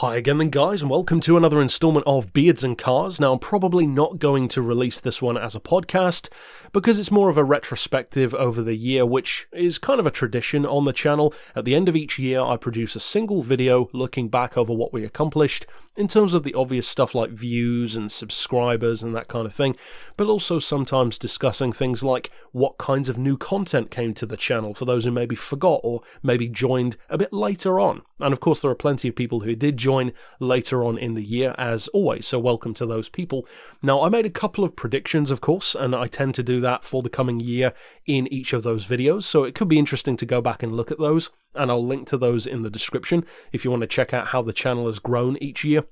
Hi again then guys, and welcome to another installment of Beards and Cars. Now I'm probably not going to release this one as a podcast because it's more of a retrospective over the year, which is kind of a tradition on the channel. At the end of each year I produce a single video looking back over what we accomplished in terms of the obvious stuff like views and subscribers and that kind of thing, but also sometimes discussing things like what kinds of new content came to the channel for those who maybe forgot or maybe joined a bit later on. And of course there are plenty of people who did join later on in the year as always, so welcome to those people. Now I made a couple of predictions of course, and I tend to do that for the coming year in each of those videos, so it could be interesting to go back and look at those, and I'll link to those in the description if you want to check out how the channel has grown each year.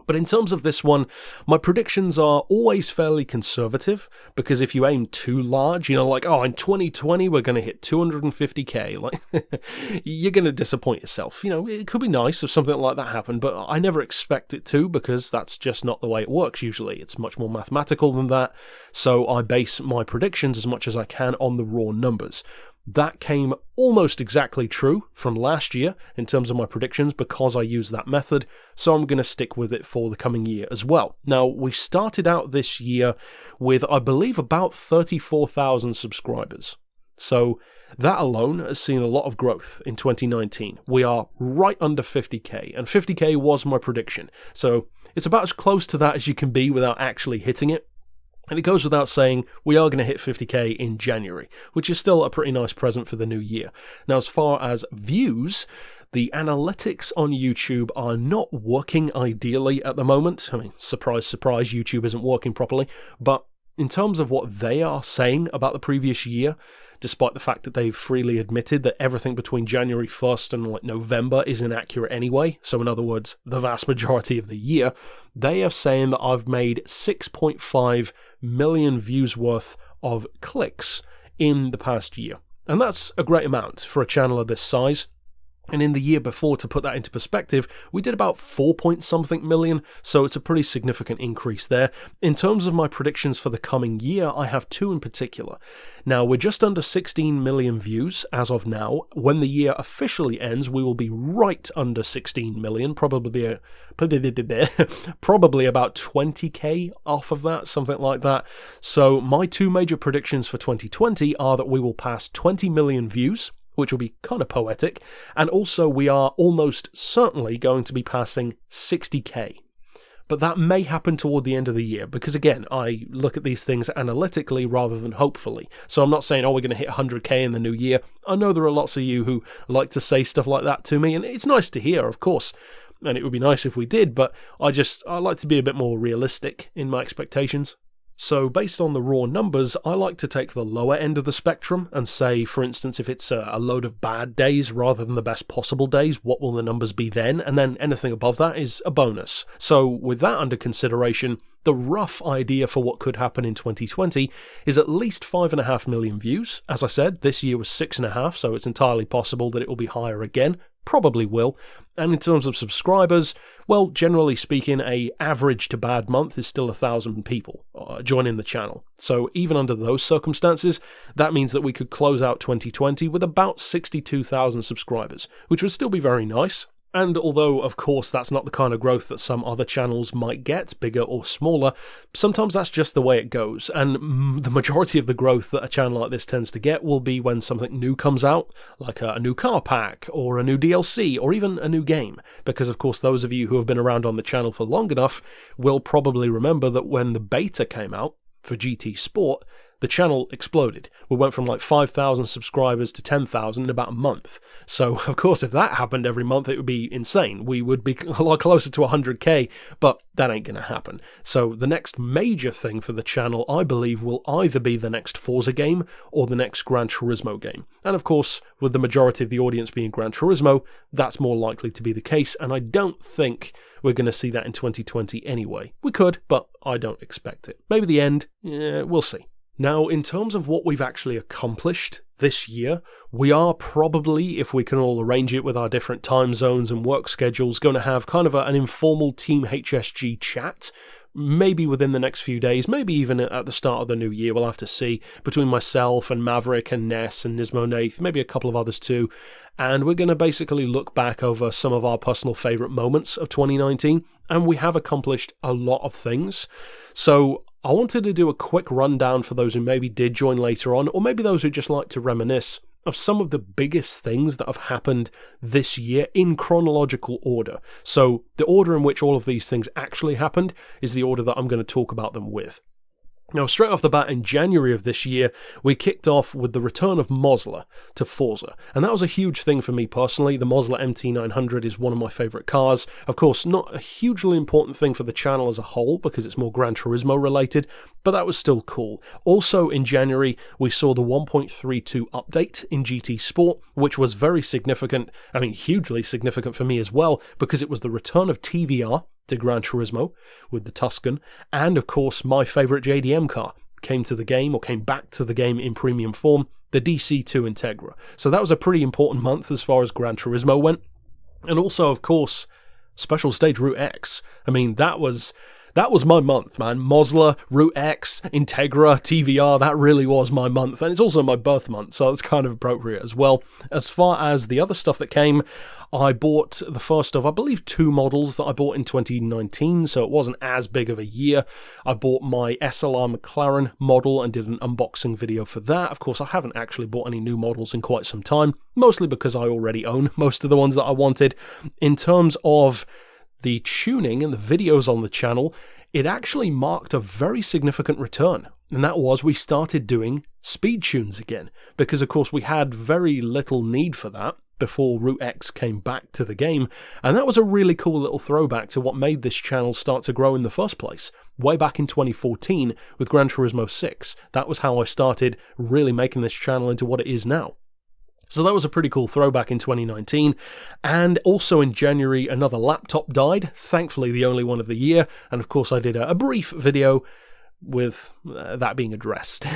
But in terms of this one, my predictions are always fairly conservative, because if you aim too large, like, oh, in 2020 we're going to hit 250k, like, you're going to disappoint yourself. It could be nice if something like that happened, but I never expect it to, because that's just not the way it works usually. It's much more mathematical than that, so I base my predictions as much as I can on the raw numbers. That came almost exactly true from last year in terms of my predictions because I used that method, so I'm going to stick with it for the coming year as well. Now, we started out this year with, I believe, about 34,000 subscribers. So that alone has seen a lot of growth in 2019. We are right under 50k, and 50k was my prediction. So it's about as close to that as you can be without actually hitting it. And it goes without saying, we are going to hit 50k in January, which is still a pretty nice present for the new year. Now, as far as views, the analytics on YouTube are not working ideally at the moment. I mean, surprise, surprise, YouTube isn't working properly. But in terms of what they are saying about the previous year, despite the fact that they've freely admitted that everything between January 1st and November is inaccurate anyway, so in other words, the vast majority of the year, they are saying that I've made 6.5 million views worth of clicks in the past year. And that's a great amount for a channel of this size. And in the year before, to put that into perspective, we did about 4-point-something million, so it's a pretty significant increase there. In terms of my predictions for the coming year, I have two in particular. Now, we're just under 16 million views as of now. When the year officially ends, we will be right under 16 million, probably about 20k off of that, something like that. So my two major predictions for 2020 are that we will pass 20 million views, which will be kind of poetic, and also we are almost certainly going to be passing 60k. But that may happen toward the end of the year, because again, I look at these things analytically rather than hopefully. So I'm not saying, oh, we're going to hit 100k in the new year. I know there are lots of you who like to say stuff like that to me, and it's nice to hear, of course, and it would be nice if we did, but I like to be a bit more realistic in my expectations. So based on the raw numbers, I like to take the lower end of the spectrum and say, for instance, if it's a load of bad days rather than the best possible days, what will the numbers be then? And then anything above that is a bonus. So with that under consideration, the rough idea for what could happen in 2020 is at least 5.5 million views. As I said, this year was 6.5, so it's entirely possible that it will be higher again. Probably will. And in terms of subscribers, well, generally speaking, a average to bad month is still 1,000 people joining the channel. So even under those circumstances, that means that we could close out 2020 with about 62,000 subscribers, which would still be very nice. And although, of course, that's not the kind of growth that some other channels might get, bigger or smaller, sometimes that's just the way it goes. And the majority of the growth that a channel like this tends to get will be when something new comes out, like a new car pack, or a new DLC, or even a new game. Because, of course, those of you who have been around on the channel for long enough will probably remember that when the beta came out for GT Sport, the channel exploded. We went from like 5,000 subscribers to 10,000 in about a month. So, of course, if that happened every month, it would be insane. We would be a lot closer to 100k, but that ain't going to happen. So the next major thing for the channel, I believe, will either be the next Forza game or the next Gran Turismo game. And of course, with the majority of the audience being Gran Turismo, that's more likely to be the case, and I don't think we're going to see that in 2020 anyway. We could, but I don't expect it. Maybe the end, we'll see. Now, in terms of what we've actually accomplished this year, we are probably, if we can all arrange it with our different time zones and work schedules, going to have kind of an informal Team HSG chat maybe within the next few days, maybe even at the start of the new year. We'll have to see, between myself and Maverick and Ness and Nismo Nath, maybe a couple of others too. And we're going to basically look back over some of our personal favourite moments of 2019, and we have accomplished a lot of things. So I wanted to do a quick rundown for those who maybe did join later on, or maybe those who just like to reminisce of some of the biggest things that have happened this year in chronological order. So the order in which all of these things actually happened is the order that I'm going to talk about them with. Now, straight off the bat, in January of this year, we kicked off with the return of Mosler to Forza, and that was a huge thing for me personally. The Mosler MT900 is one of my favourite cars. Of course, not a hugely important thing for the channel as a whole, because it's more Gran Turismo related, but that was still cool. Also, in January, we saw the 1.32 update in GT Sport, which was very significant, hugely significant for me as well, because it was the return of TVR to Gran Turismo with the Tuscan, and of course my favourite JDM car came back to the game in premium form, the DC2 Integra. So that was a pretty important month as far as Gran Turismo went. And also, of course, Special Stage Route X. That was my month, man. Mosler, Route X, Integra, TVR, that really was my month. And it's also my birth month, so it's kind of appropriate as well. As far as the other stuff that came, I bought the first of, I believe, 2 models that I bought in 2019, so it wasn't as big of a year. I bought my SLR McLaren model and did an unboxing video for that. Of course, I haven't actually bought any new models in quite some time, mostly because I already own most of the ones that I wanted. In terms of the tuning and the videos on the channel, it actually marked a very significant return, and that was we started doing speed tunes again, because of course we had very little need for that before Route X came back to the game, and that was a really cool little throwback to what made this channel start to grow in the first place. Way back in 2014 with Gran Turismo 6, that was how I started really making this channel into what it is now. So that was a pretty cool throwback in 2019, and also in January another laptop died, thankfully the only one of the year, and of course I did a brief video with that being addressed,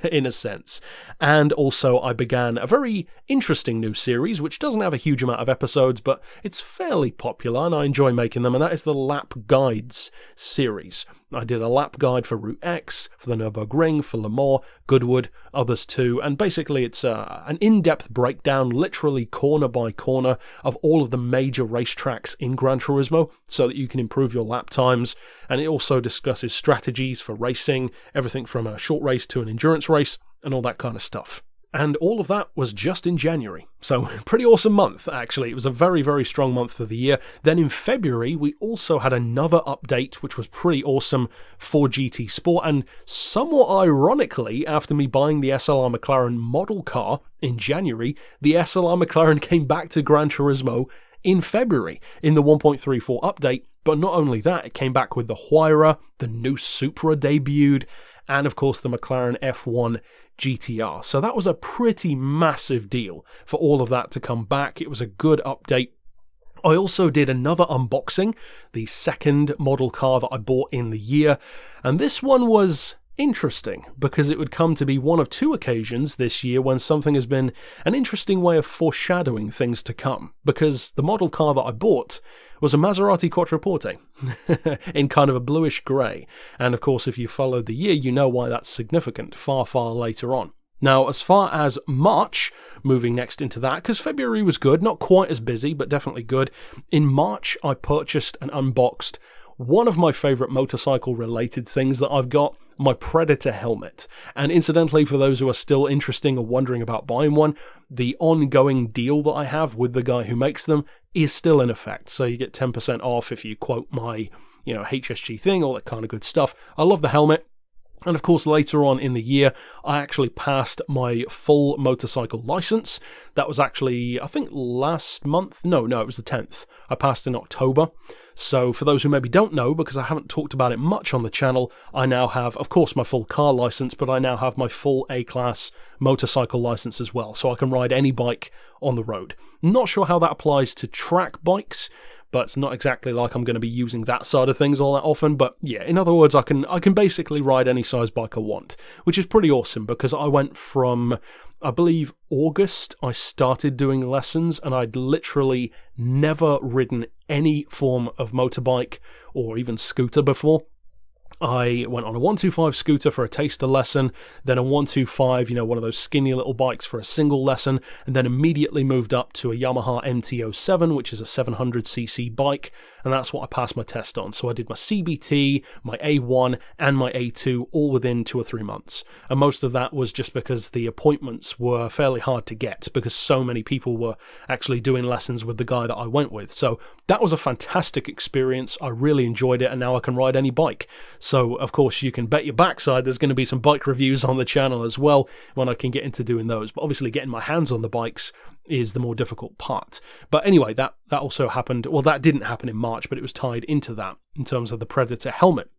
in a sense. And also I began a very interesting new series, which doesn't have a huge amount of episodes, but it's fairly popular and I enjoy making them, and that is the Lap Guides series. I did a lap guide for Route X, for the Nürburgring, for Le Mans, Goodwood, others too, and basically it's an in-depth breakdown, literally corner by corner, of all of the major racetracks in Gran Turismo, so that you can improve your lap times, and it also discusses strategies for racing, everything from a short race to an endurance race, and all that kind of stuff. And all of that was just in January. So, pretty awesome month, actually. It was a very, very strong month of the year. Then in February, we also had another update, which was pretty awesome for GT Sport. And somewhat ironically, after me buying the SLR McLaren model car in January, the SLR McLaren came back to Gran Turismo in February in the 1.34 update. But not only that, it came back with the Huayra, the new Supra debuted, and of course the McLaren F1 GTR. So that was a pretty massive deal for all of that to come back. It was a good update. I also did another unboxing, the second model car that I bought in the year, and this one was interesting because it would come to be one of 2 occasions this year when something has been an interesting way of foreshadowing things to come, because the model car that I bought was a Maserati Quattroporte in kind of a bluish grey, and of course if you followed the year you know why that's significant far, far later on. Now, as far as March, moving next into that, because February was good, not quite as busy, but definitely good. In March, I purchased and unboxed one of my favourite motorcycle-related things that I've got, my Predator helmet. And incidentally, for those who are still interested or wondering about buying one, the ongoing deal that I have with the guy who makes them is still in effect. So you get 10% off if you quote my, HSG thing, all that kind of good stuff. I love the helmet. And of course, later on in the year, I actually passed my full motorcycle license. That was actually, I think, last month. No, it was the 10th. I passed in October. So for those who maybe don't know, because I haven't talked about it much on the channel, I now have, of course, my full car license, but I now have my full A-class motorcycle license as well. So I can ride any bike on the road. Not sure how that applies to track bikes, but it's not exactly like I'm going to be using that side of things all that often. But yeah, in other words, I can basically ride any size bike I want, which is pretty awesome because I went from, I believe, August, I started doing lessons, and I'd literally never ridden any form of motorbike or even scooter before. I went on a 125 scooter for a taster lesson, then a 125, one of those skinny little bikes for a single lesson, and then immediately moved up to a Yamaha MT-07, which is a 700cc bike, and that's what I passed my test on. So I did my CBT, my A1, and my A2 all within 2 or 3 months. And most of that was just because the appointments were fairly hard to get, because so many people were actually doing lessons with the guy that I went with. So that was a fantastic experience. I really enjoyed it, and now I can ride any bike. So, of course, you can bet your backside there's going to be some bike reviews on the channel as well when I can get into doing those. But obviously getting my hands on the bikes is the more difficult part. But anyway, that also happened. Well, that didn't happen in March, but it was tied into that in terms of the Predator helmet.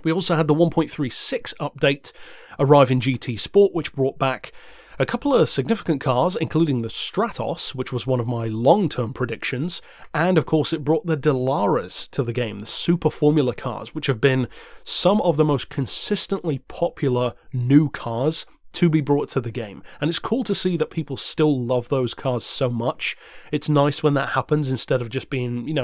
We also had the 1.36 update arrive in GT Sport, which brought back a couple of significant cars, including the Stratos, which was one of my long-term predictions, and of course it brought the Dallaras to the game, the Super Formula cars, which have been some of the most consistently popular new cars to be brought to the game. And it's cool to see that people still love those cars so much. It's nice when that happens instead of just being,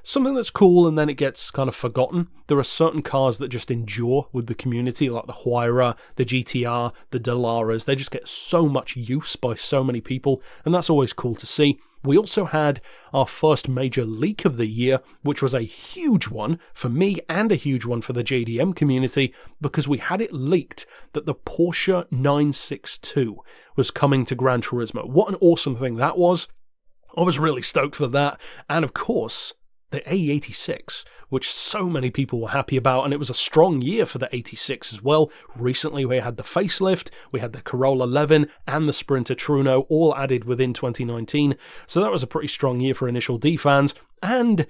something that's cool and then it gets kind of forgotten. There are certain cars that just endure with the community, like the Huayra, the GTR, the Dallaras. They just get so much use by so many people, and that's always cool to see. We also had our first major leak of the year, which was a huge one for me and a huge one for the JDM community, because we had it leaked that the Porsche 962 was coming to Gran Turismo. What an awesome thing that was. I was really stoked for that. And of course, the A86, which so many people were happy about, and it was a strong year for the 86 as well. Recently we had the facelift, we had the Corolla Levin and the Sprinter Truno all added within 2019, so that was a pretty strong year for Initial D fans, and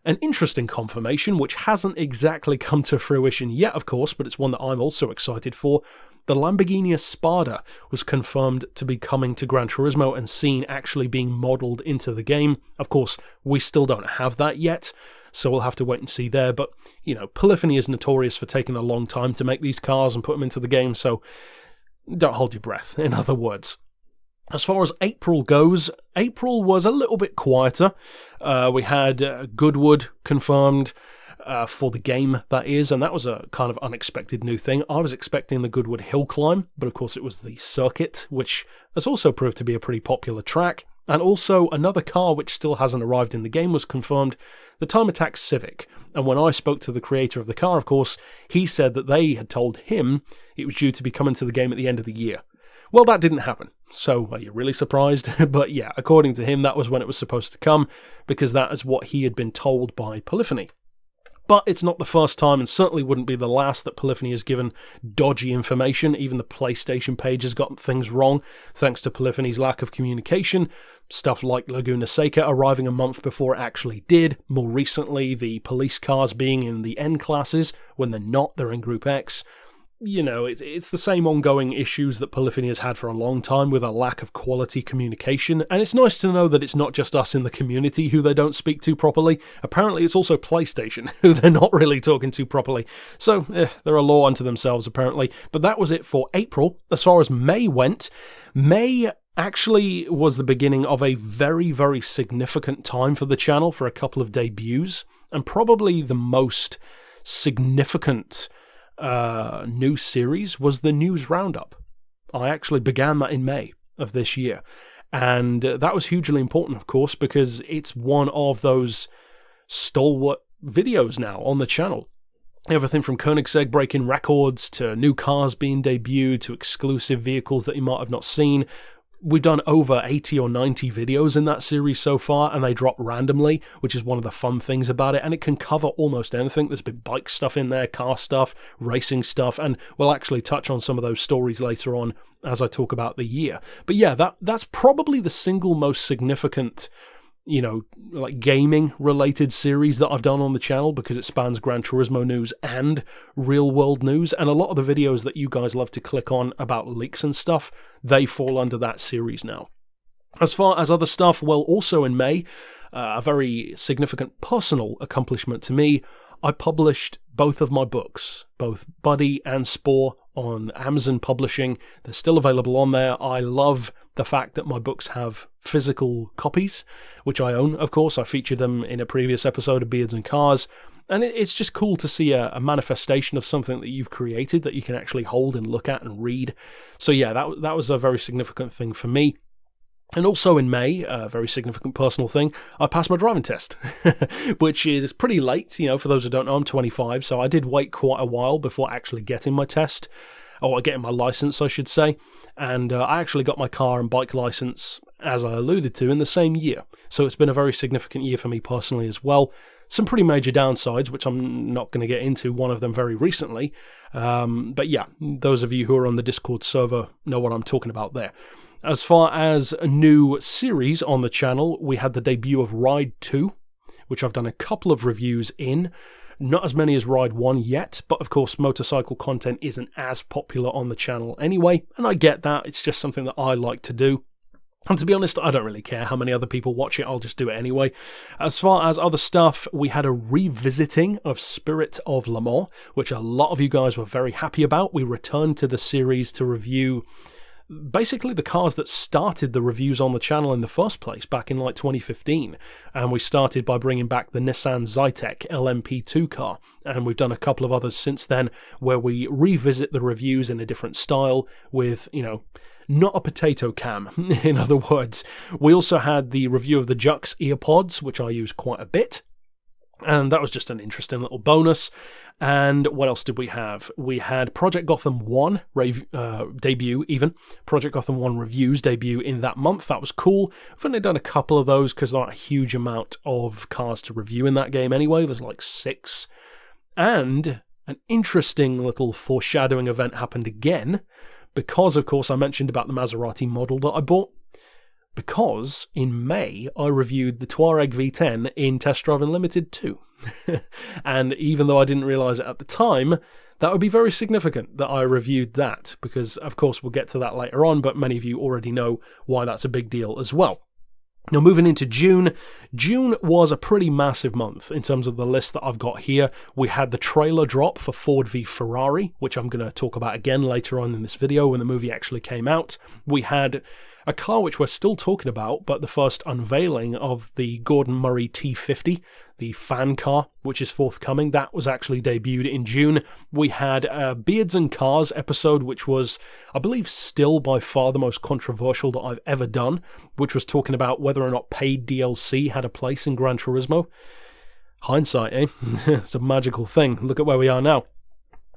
an interesting confirmation which hasn't exactly come to fruition yet, of course, but it's one that I'm also excited for. The Lamborghini Espada was confirmed to be coming to Gran Turismo and seen actually being modelled into the game. Of course, we still don't have that yet, so we'll have to wait and see there. But, Polyphony is notorious for taking a long time to make these cars and put them into the game, so don't hold your breath, in other words. As far as April goes, April was a little bit quieter. We had Goodwood confirmed for the game, that is, and that was a kind of unexpected new thing. I was expecting the Goodwood Hill Climb, but of course it was the circuit, which has also proved to be a pretty popular track. And also another car which still hasn't arrived in the game was confirmed, the Time Attack Civic. And when I spoke to the creator of the car, of course, he said that they had told him it was due to be coming to the game at the end of the year. Well, that didn't happen. So, are you really surprised? But yeah, according to him, that was when it was supposed to come, because that is what he had been told by Polyphony. But it's not the first time, and certainly wouldn't be the last, that Polyphony has given dodgy information. Even the PlayStation page has got things wrong, thanks to Polyphony's lack of communication. Stuff like Laguna Seca arriving a month before it actually did. More recently, the police cars being in the N classes, when they're not, they're in Group X. It's the same ongoing issues that Polyphony has had for a long time with a lack of quality communication, and it's nice to know that it's not just us in the community who they don't speak to properly. Apparently it's also PlayStation who they're not really talking to properly. So, they're a law unto themselves apparently. But that was it for April. As far as May went, May actually was the beginning of a very, very significant time for the channel for a couple of debuts, and probably the most significant new series was the News Roundup. I actually began that in May of this year, and that was hugely important, of course, because it's one of those stalwart videos now on the channel. Everything from Koenigsegg breaking records to new cars being debuted to exclusive vehicles that you might have not seen. We've done over 80 or 90 videos in that series so far, and they drop randomly, which is one of the fun things about it, and it can cover almost anything. There's been bike stuff in there, car stuff, racing stuff, and we'll actually touch on some of those stories later on as I talk about the year. But yeah, that's probably the single most significant, gaming related series that I've done on the channel, because it spans Gran Turismo news and real world news, and a lot of the videos that you guys love to click on about leaks and stuff, they fall under that series now. As far as other stuff, well, also in May, a very significant personal accomplishment to me, I published both of my books, both Buddy and Spore, on Amazon Publishing. They're still available on there. I love the fact that my books have physical copies, which I own, of course. I featured them in a previous episode of Beards and Cars, And it's just cool to see a manifestation of something that you've created that you can actually hold and look at and read. So yeah, that was a very significant thing for me. And also in May, a very significant personal thing, I passed my driving test, which is pretty late. For those who don't know, I'm 25, so I did wait quite a while before actually getting my test, or getting my license, I should say. And I actually got my car and bike license, as I alluded to, in the same year. So it's been a very significant year for me personally as well. Some pretty major downsides, which I'm not going to get into, one of them very recently. But yeah, those of you who are on the Discord server know what I'm talking about there. As far as a new series on the channel, we had the debut of Ride 2, which I've done a couple of reviews in. Not as many as Ride 1 yet, but of course motorcycle content isn't as popular on the channel anyway, and I get that. It's just something that I like to do. And to be honest, I don't really care how many other people watch it, I'll just do it anyway. As far as other stuff, we had a revisiting of Spirit of Le Mans, which a lot of you guys were very happy about. We returned to the series to review basically the cars that started the reviews on the channel in the first place back in like 2015, and we started by bringing back the Nissan Zytek LMP2 car, and we've done a couple of others since then where we revisit the reviews in a different style with, not a potato cam, in other words. We also had the review of the Jux earpods, which I use quite a bit, and that was just an interesting little bonus. And what else did we have? We had Project Gotham 1 debut, even. Project Gotham 1 reviews debut in that month. That was cool. I've only done a couple of those because there aren't a huge amount of cars to review in that game anyway. There's like 6. And an interesting little foreshadowing event happened again because, of course, I mentioned about the Maserati model that I bought. Because in May, I reviewed the Touareg V10 in Test Drive Unlimited 2. And even though I didn't realise it at the time, that would be very significant that I reviewed that, because, of course, we'll get to that later on, but many of you already know why that's a big deal as well. Now, moving into June, June was a pretty massive month in terms of the list that I've got here. We had the trailer drop for Ford v Ferrari, which I'm going to talk about again later on in this video when the movie actually came out. We had a car which we're still talking about, but the first unveiling of the Gordon Murray T50, the fan car, which is forthcoming. That was actually debuted in June. We had a Beards and Cars episode, which was, I believe, still by far the most controversial that I've ever done, which was talking about whether or not paid DLC had a place in Gran Turismo. Hindsight, eh? It's a magical thing. Look at where we are now.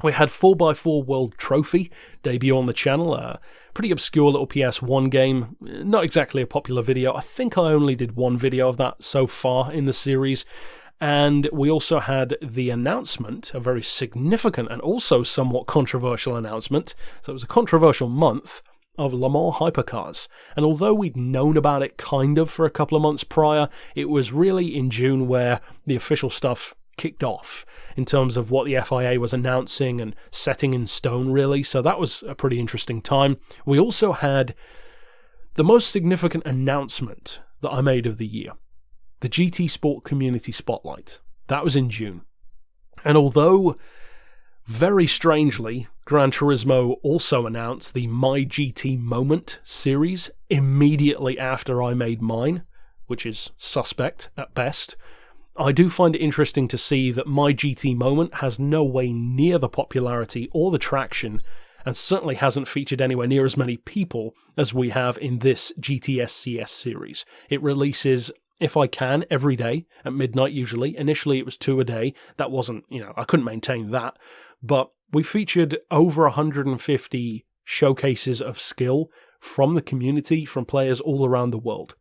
We had 4x4 World Trophy debut on the channel, a pretty obscure little PS1 game, not exactly a popular video. I think I only did one video of that so far in the series. And we also had the announcement, a very significant and also somewhat controversial announcement, so it was a controversial month, of Le Mans hypercars. And although we'd known about it kind of for a couple of months prior, it was really in June where the official stuff kicked off in terms of what the FIA was announcing and setting in stone, really. So that was a pretty interesting time. We also had the most significant announcement that I made of the year, the GT Sport Community Spotlight. That was in June. And although, very strangely, Gran Turismo also announced the My GT Moment series immediately after I made mine, which is suspect at best, I do find it interesting to see that My GT Moment has no way near the popularity or the traction, and certainly hasn't featured anywhere near as many people as we have in this GTSCS series. It releases, if I can, every day at midnight usually. Initially it was 2 a day. That wasn't, I couldn't maintain that. But we featured over 150 showcases of skill from the community, from players all around the world.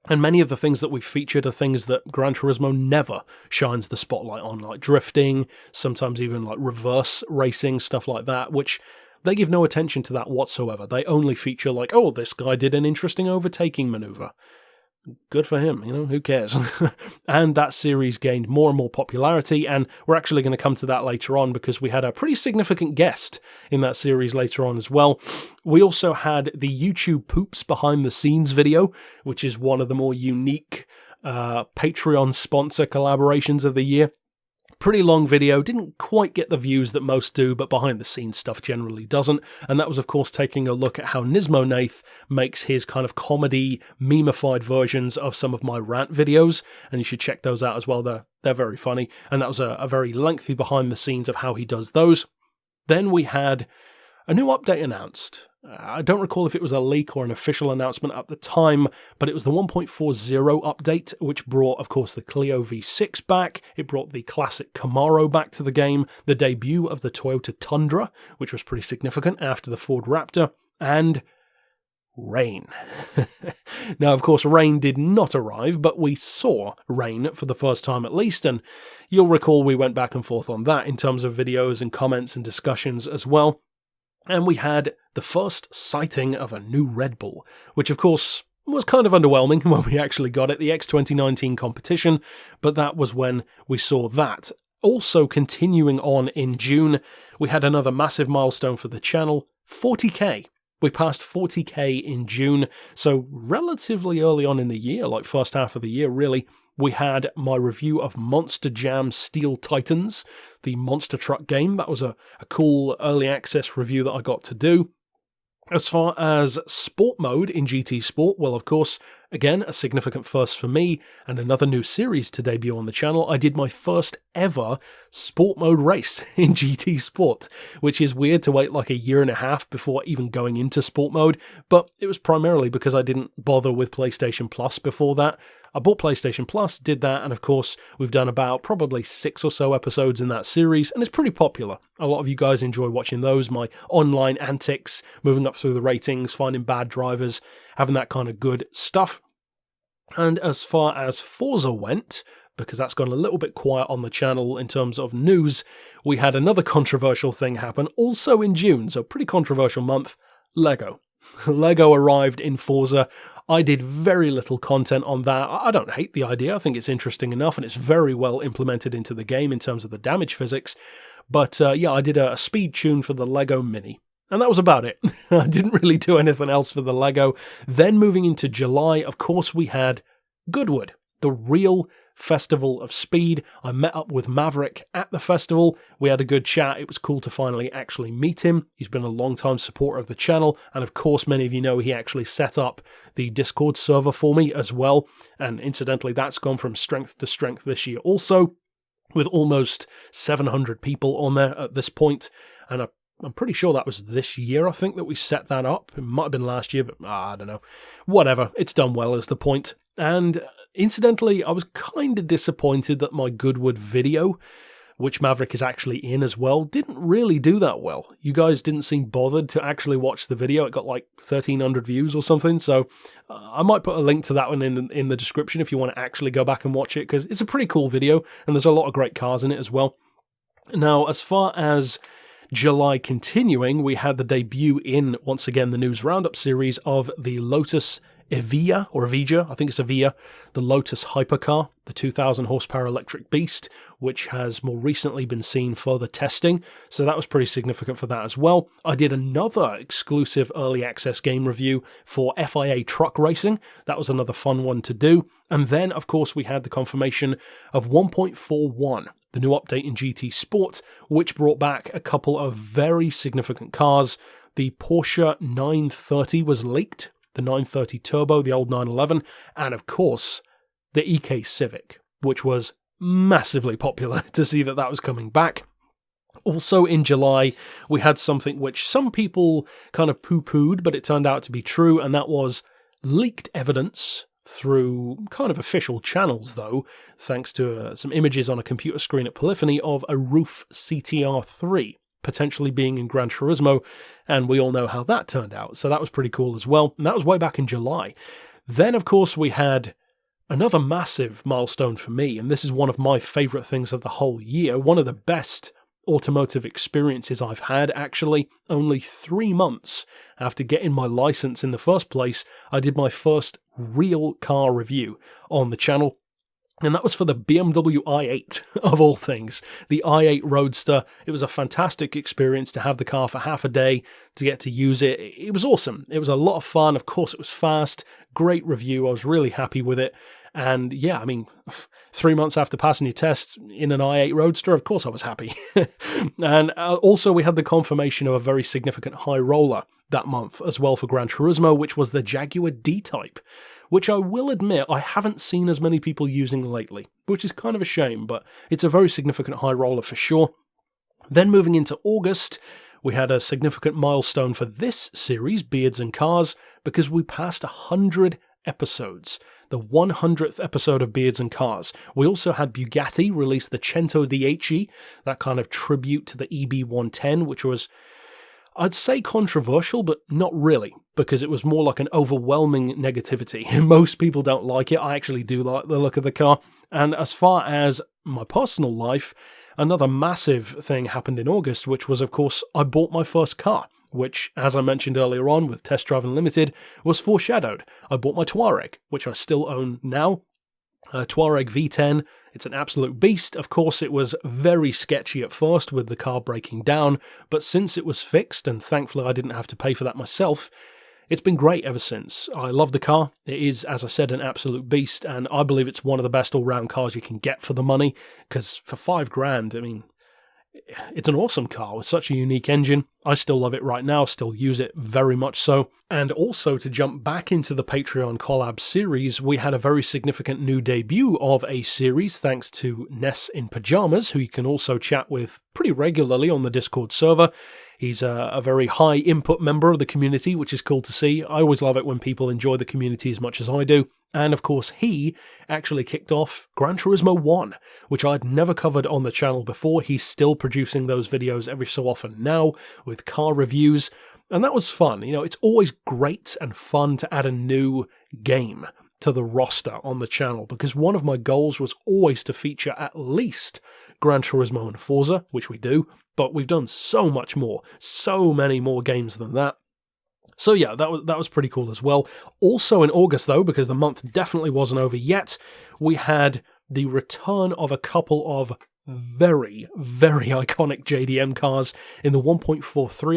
And many of the things that we've featured are things that Gran Turismo never shines the spotlight on, like drifting, sometimes even like reverse racing, stuff like that, which they give no attention to that whatsoever. They only feature like, oh, this guy did an interesting overtaking maneuver. Good for him, who cares? And that series gained more and more popularity, and we're actually going to come to that later on because we had a pretty significant guest in that series later on as well. We also had the YouTube Poops behind the scenes video, which is one of the more unique Patreon sponsor collaborations of the year. Pretty long video, didn't quite get the views that most do, but behind the scenes stuff generally doesn't. And that was, of course, taking a look at how Nismo Nath makes his kind of comedy, memeified versions of some of my rant videos. And you should check those out as well. They're very funny. And that was a very lengthy behind the scenes of how he does those. Then we had a new update announced. I don't recall if it was a leak or an official announcement at the time, but it was the 1.40 update, which brought, of course, the Clio V6 back. It brought the classic Camaro back to the game, the debut of the Toyota Tundra, which was pretty significant after the Ford Raptor, and rain. Now, of course, rain did not arrive, but we saw rain for the first time at least, and you'll recall we went back and forth on that in terms of videos and comments and discussions as well. And we had the first sighting of a new Red Bull, which of course was kind of underwhelming when we actually got it, the X2019 competition, but that was when we saw that. Also continuing on in June, we had another massive milestone for the channel, 40k. We passed 40k in June, so relatively early on in the year, like first half of the year really. We had my review of Monster Jam Steel Titans, the monster truck game. That was a cool early access review that I got to do. As far as sport mode in GT Sport, well, of course, again, a significant first for me, and another new series to debut on the channel. I did my first ever sport mode race in GT Sport, which is weird to wait like a year and a half before even going into sport mode, but it was primarily because I didn't bother with PlayStation Plus before that. I bought PlayStation Plus, did that, and of course, we've done about probably 6 or so episodes in that series, and it's pretty popular. A lot of you guys enjoy watching those, my online antics, moving up through the ratings, finding bad drivers, having that kind of good stuff. And as far as Forza went, because that's gone a little bit quiet on the channel in terms of news, we had another controversial thing happen, also in June, so pretty controversial month, Lego. Lego arrived in Forza. I did very little content on that. I don't hate the idea. I think it's interesting enough, and it's very well implemented into the game in terms of the damage physics. But yeah, I did a speed tune for the Lego Mini. And that was about it. I didn't really do anything else for the Lego. Then moving into July, of course, we had Goodwood, the real festival of speed. I met up with Maverick at the festival. We had a good chat. It was cool to finally actually meet him. He's been a long-time supporter of the channel. And of course, many of you know he actually set up the Discord server for me as well. And incidentally, that's gone from strength to strength this year also, with almost 700 people on there at this point. And I'm pretty sure that was this year, I think, that we set that up. It might have been last year, but I don't know. Whatever, it's done well is the point. And incidentally, I was kind of disappointed that my Goodwood video, which Maverick is actually in as well, didn't really do that well. You guys didn't seem bothered to actually watch the video. It got like 1,300 views or something, so I might put a link to that one in the description if you want to actually go back and watch it, because it's a pretty cool video, and there's a lot of great cars in it as well. Now, as far as July continuing, we had the debut in, once again, the News Roundup series of the Lotus Evija, or Evija, I think it's Evija, the Lotus hypercar, the 2,000 horsepower electric beast, which has more recently been seen further testing, so that was pretty significant for that as well. I did another exclusive early access game review for FIA truck racing. That was another fun one to do. And then, of course, we had the confirmation of 1.41, the new update in GT Sport, which brought back a couple of very significant cars. The Porsche 930 was leaked, the 930 Turbo, the old 911, and of course, the EK Civic, which was massively popular to see that that was coming back. Also in July, we had something which some people kind of poo-pooed, but it turned out to be true, and that was leaked evidence through kind of official channels, though, thanks to some images on a computer screen at Polyphony of a Roof CTR3 potentially being in Gran Turismo, and we all know how that turned out, so that was pretty cool as well, and that was way back in July. Then, of course, we had another massive milestone for me, and this is one of my favourite things of the whole year, one of the best automotive experiences I've had, actually. Only 3 months after getting my license in the first place, I did my first real car review on the channel, and that was for the BMW i8, of all things. The i8 Roadster. It was a fantastic experience to have the car for half a day, to get to use it. It was awesome. It was a lot of fun. Of course, it was fast. Great review. I was really happy with it. And yeah, I mean, 3 months after passing your test in an i8 Roadster, of course I was happy. And also we had the confirmation of a very significant high roller that month as well for Gran Turismo, which was the Jaguar D-Type, which I will admit I haven't seen as many people using lately, which is kind of a shame, but it's a very significant high roller for sure. Then moving into August, we had a significant milestone for this series, Beards and Cars, because we passed 100 episodes. The 100th episode of Beards and Cars. We also had Bugatti release the Cento DHE, that kind of tribute to the EB110, which was, I'd say, controversial, but not really, because it was more like an overwhelming negativity. Most people don't like it. I actually do like the look of the car. And as far as my personal life, another massive thing happened in August, which was, of course, I bought my first car, which, as I mentioned earlier on with Test Drive Unlimited, was foreshadowed. I bought my Touareg, which I still own now. Touareg V10, it's an absolute beast. Of course, it was very sketchy at first with the car breaking down, but since it was fixed, and thankfully I didn't have to pay for that myself, it's been great ever since. I love the car. It is, as I said, an absolute beast, and I believe it's one of the best all-round cars you can get for the money, because for $5,000, I mean, it's an awesome car with such a unique engine. I still love it right now, still use it very much so. And also, to jump back into the Patreon collab series, we had a very significant new debut of a series thanks to Ness in Pajamas, who you can also chat with pretty regularly on the Discord server. He's a very high input member of the community, which is cool to see. I always love it when people enjoy the community as much as I do. And of course, he actually kicked off Gran Turismo 1, which I'd never covered on the channel before. He's still producing those videos every so often now with car reviews. And that was fun. You know, it's always great and fun to add a new game to the roster on the channel, because one of my goals was always to feature at least Gran Turismo and Forza, which we do, but we've done so much more, so many more games than that. So yeah, that was pretty cool as well. Also in August though, because the month definitely wasn't over yet, we had the return of a couple of very, very iconic JDM cars in the 1.43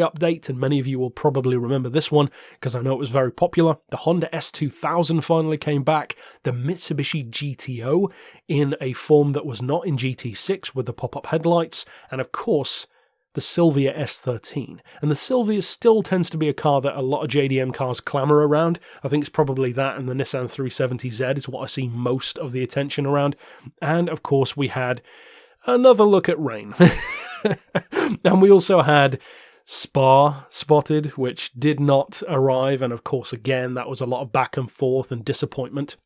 update, and many of you will probably remember this one because I know it was very popular. The Honda S2000 finally came back, the Mitsubishi GTO in a form that was not in GT6 with the pop-up headlights, and of course the Silvia S13. And the Silvia still tends to be a car that a lot of JDM cars clamour around. I think it's probably that and the Nissan 370Z is what I see most of the attention around. And of course we had another look at rain. And we also had Spa spotted, which did not arrive, and of course again that was a lot of back and forth and disappointment.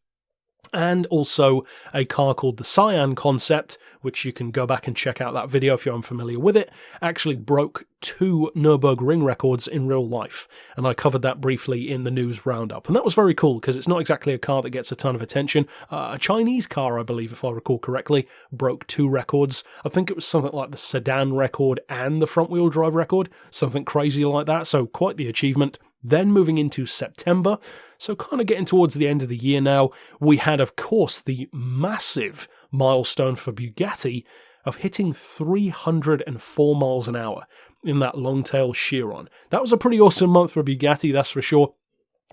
And also a car called the Cyan Concept, which you can go back and check out that video if you're unfamiliar with it, actually broke 2 Nürburgring records in real life. And I covered that briefly in the news roundup. And that was very cool because it's not exactly a car that gets a ton of attention. A Chinese car, I believe, if I recall correctly, broke 2 records. I think it was something like the sedan record and the front-wheel drive record, something crazy like that. So quite the achievement. Then moving into September, so kind of getting towards the end of the year now, we had, of course, the massive milestone for Bugatti of hitting 304 miles an hour in that long-tail Chiron. That was a pretty awesome month for Bugatti, that's for sure.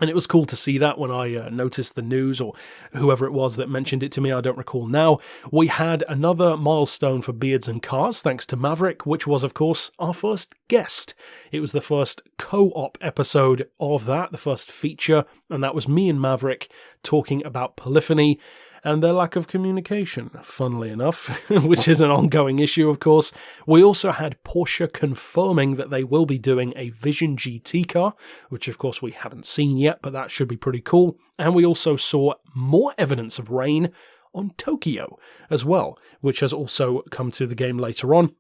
And it was cool to see that when I noticed the news, or whoever it was that mentioned it to me, I don't recall now. We had another milestone for Beards and Cars, thanks to Maverick, which was, of course, our first guest. It was the first co-op episode of that, the first feature, and that was me and Maverick talking about polyphony and their lack of communication, funnily enough, which is an ongoing issue, of course. We also had Porsche confirming that they will be doing a Vision GT car, which of course we haven't seen yet, but that should be pretty cool. And we also saw more evidence of rain on Tokyo as well, which has also come to the game later on.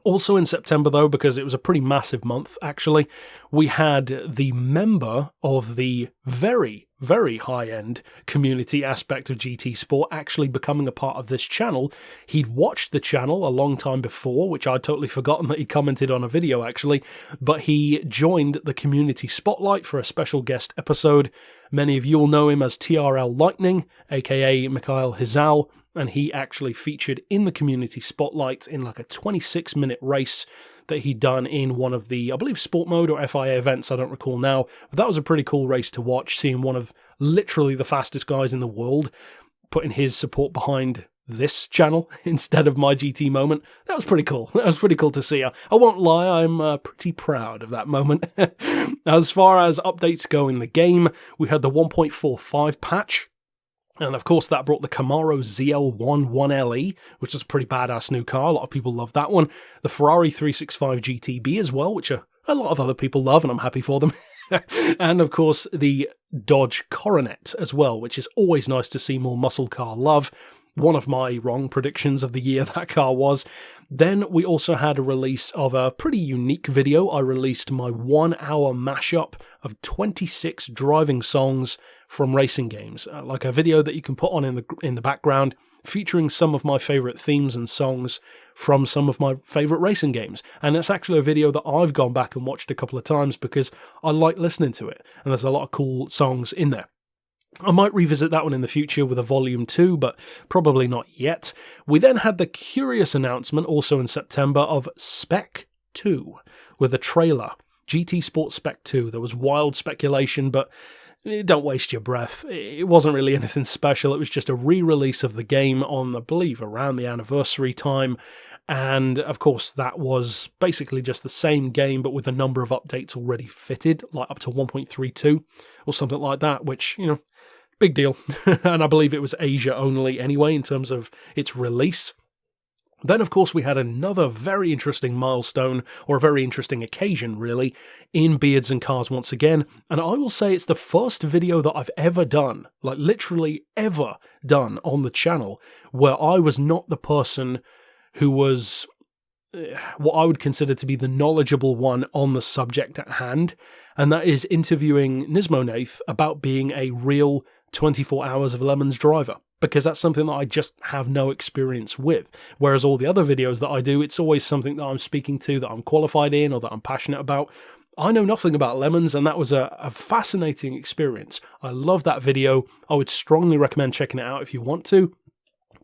Also in September, though, because it was a pretty massive month, actually, we had the member of the very, very high-end community aspect of GT Sport actually becoming a part of this channel. He'd watched the channel a long time before, which I'd totally forgotten that he commented on a video, actually, but he joined the community spotlight for a special guest episode. Many of you will know him as TRL Lightning, aka Maciel Hizal, and he actually featured in the community spotlight in like a 26-minute race that he'd done in one of the, I believe, Sport Mode or FIA events, I don't recall now, but that was a pretty cool race to watch, seeing one of literally the fastest guys in the world putting his support behind this channel instead of my GT moment. That was pretty cool. That was pretty cool to see. I won't lie, I'm pretty proud of that moment. As far as updates go in the game, we had the 1.45 patch. And of course, that brought the Camaro ZL1 1LE, which is a pretty badass new car. A lot of people love that one. The Ferrari 365 GTB as well, which a lot of other people love, and I'm happy for them. And of course, the Dodge Coronet as well, which is always nice to see more muscle car love. One of my wrong predictions of the year that car was. Then we also had a release of a pretty unique video. I released my 1 hour mashup of 26 driving songs from racing games, like a video that you can put on in the background, featuring some of my favourite themes and songs from some of my favourite racing games. And it's actually a video that I've gone back and watched a couple of times because I like listening to it, and there's a lot of cool songs in there. I might revisit that one in the future with a Volume 2, but probably not yet. We then had the curious announcement, also in September, of Spec 2, with a trailer. GT Sport Spec 2. There was wild speculation, but don't waste your breath. It wasn't really anything special. It was just a re-release of the game on, I believe, around the anniversary time. And, of course, that was basically just the same game, but with a number of updates already fitted, like up to 1.32 or something like that, which, you know, big deal. And I believe it was Asia only anyway in terms of its release. Then, of course, we had another very interesting milestone, or a very interesting occasion, really, in Beards and Cars once again. And I will say it's the first video that I've ever done, like literally ever done on the channel, where I was not the person who was what I would consider to be the knowledgeable one on the subject at hand. And that is interviewing Nismonath about being a real 24 Hours of Lemons driver, because that's something that I just have no experience with. Whereas all the other videos that I do, it's always something that I'm speaking to, that I'm qualified in, or that I'm passionate about. I know nothing about lemons, and that was a fascinating experience. I love that video. I would strongly recommend checking it out if you want to,